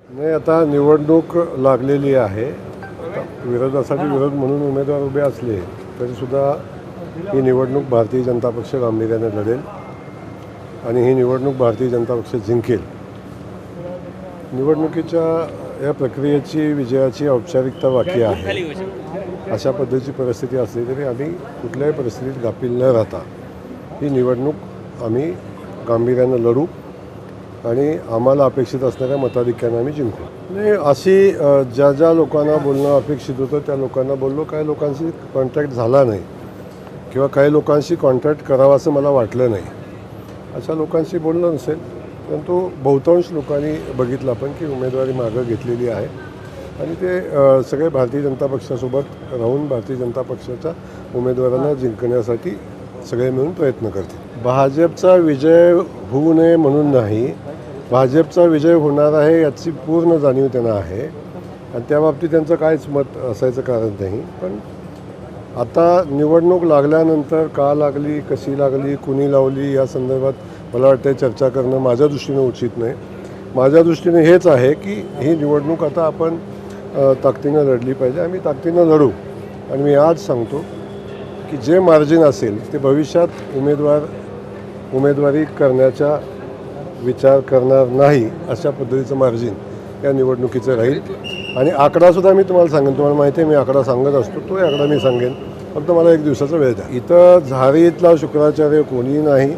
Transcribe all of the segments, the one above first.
नाही, आता निवडणूक लागलेली आहे. विरोधासाठी विरोध म्हणून उमेदवार उभे असले तरीसुद्धा ही निवडणूक भारतीय जनता पक्ष गांभीर्याने लढेल आणि ही निवडणूक भारतीय जनता पक्ष जिंकेल. निवडणुकीच्या या प्रक्रियेची विजयाची औपचारिकता बाकी आहे. अशा पद्धतीची परिस्थिती असली तरी आम्ही कुठल्याही परिस्थितीत गाफील न राहता ही निवडणूक आम्ही गांभीर्यानं लढू आणि आम्हाला अपेक्षित असणाऱ्या मताधिक्यानं आम्ही जिंकू. नाही, अशी ज्या ज्या लोकांना बोलणं अपेक्षित होतं त्या लोकांना बोललो. काही लोकांशी कॉन्टॅक्ट झाला नाही किंवा काही लोकांशी कॉन्टॅक्ट करावं असं मला वाटलं नाही. अशा लोकांशी बोललं नसेल, परंतु बहुतांश लोकांनी बघितलं आपण की उमेदवारी मागं घेतलेली आहे आणि ते सगळे भारतीय जनता पक्षासोबत राहून भारतीय जनता पक्षाच्या उमेदवारांना जिंकण्यासाठी सगळे मिळून प्रयत्न करतील. भाजपचा विजय होऊ नये म्हणून नाही, भाजपचा विजय होणार आहे याची पूर्ण जाणीव त्यांना आहे आणि त्या बाबतीत त्यांचं काहीच मत असायचं कारण नाही. पण आता निवडणूक लागल्यानंतर का लागली, कशी लागली, कुणी लावली या संदर्भात मला वाटतं चर्चा करणं माझ्या दृष्टीने उचित नाही. माझ्या दृष्टीने हेच आहे की ही निवडणूक आता आपण ताकदीनं लढली पाहिजे. आम्ही ताकदीनं लढू आणि मी आज सांगतो की जे मार्जिन असेल ते भविष्यात उमेदवारी करण्याचा विचार करणार नाही अशा पद्धतीचं मार्जिन या निवडणुकीचं राहील. आणि आकडासुद्धा मी तुम्हाला सांगेन, तुम्हाला माहिती आहे मी आकडा सांगत असतो, तो आकडा मी सांगेन, फक्त मला एक दिवसाचा वेळ द्या. इथं झारीतला शुक्राचार्य कोणी नाही.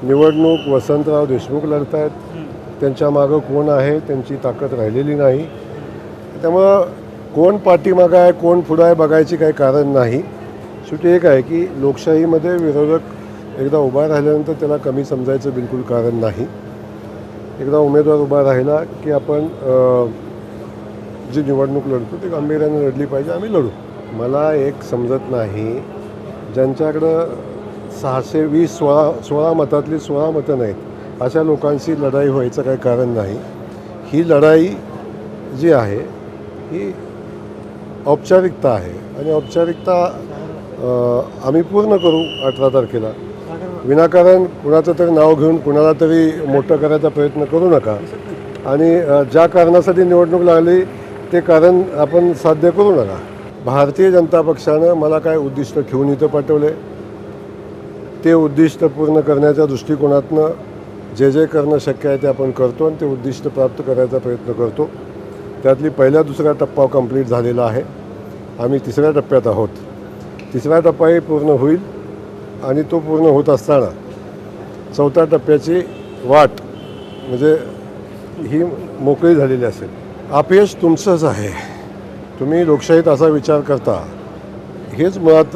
निवडणूक वसंतराव देशमुख लढत आहेत, त्यांच्या मागं कोण आहे त्यांची ताकद राहिलेली नाही. त्यामुळं कोण पाठीमागं आहे कोण पुढं आहे बघायची काही कारण नाही. शेवटी एक आहे की लोकशाहीमध्ये विरोधक एकदा उभा राहिल्यानंतर त्याला कमी समजायचं बिलकुल कारण नाही. एकदा उमेदवार उभा राहिला की आपण जी निवडणूक लढतो ती गांभीर्याने लढली पाहिजे. आम्ही लढू. मला एक समजत नाही, ज्यांच्याकडं 616 मतातली 16 मतं नाहीत अशा लोकांशी लढाई व्हायचं काही कारण नाही. ही लढाई जी आहे ही औपचारिकता आहे आणि औपचारिकता आम्ही पूर्ण करू 18 तारखेला. विनाकारण कुणाचं तरी नाव घेऊन कुणाला तरी मोठं करायचा प्रयत्न करू नका आणि ज्या कारणासाठी निवडणूक लागली ते कारण आपण साध्य करू नका. भारतीय जनता पक्षानं मला काय उद्दिष्ट ठेवून इथं पाठवले, ते उद्दिष्ट पूर्ण करण्याच्या दृष्टिकोनातनं जे जे करणं शक्य आहे ते आपण करतो आणि ते उद्दिष्ट प्राप्त करायचा प्रयत्न करतो. त्यातली पहिला दुसरा टप्पा कंप्लीट झालेला आहे. आम्ही तिसऱ्या टप्प्यात आहोत. तिसरा टप्पाही पूर्ण होईल आणि तो पूर्ण होत असताना चौथ्या टप्प्याची वाट म्हणजे ही मोकळी झालेली असेल. अपयश तुमचंच आहे. तुम्ही लोकशाहीत असा विचार करता हेच मुळात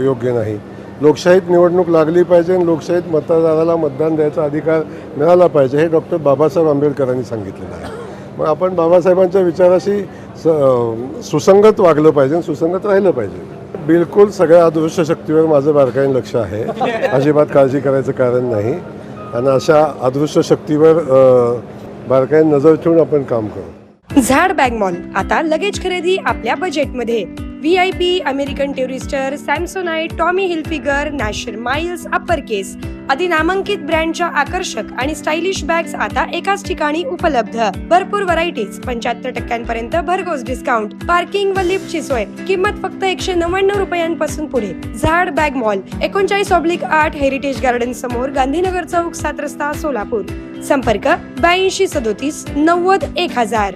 योग्य नाही. लोकशाहीत निवडणूक लागली पाहिजे आणि लोकशाहीत मतदाराला मतदान द्यायचा अधिकार मिळाला पाहिजे हे डॉक्टर बाबासाहेब आंबेडकरांनी सांगितलेलं आहे. मग आपण बाबासाहेबांच्या विचाराशी सुसंगत वागलं पाहिजे, सुसंगत राहिलं पाहिजे. बिलकुल सगळ्या अदृश्य शक्तीवर माझं बारकाईने लक्ष आहे. अजिबात काळजी करायचं कारण नाही आणि अशा अदृश्य शक्तीवर बारकाईने नजर ठेवून आपण काम करू. झाड बॅग मॉल आता लगेच खरेदी आपल्या बजेटमध्ये. VIP, American Tourister, Samsonite, Tommy Hilfiger, National Miles, Uppercase आदी नामांकित ब्रँडच्या आकर्षक आणि स्टायलिश बॅग्स आता एकाच ठिकाणी उपलब्ध. भरपूर व्हरायटीज, 75% पर्यंत भरघोस डिस्काउंट, पार्किंग व लिफ्टची सोय. किंमत फक्त 199 रुपयांपासून पुढे. झाड बॅग मॉल 39/8 हेरिटेज गार्डन समोर, गांधीनगर चौक, 7 रस्ता, सोलापूर. संपर्क 82 37 90 1000.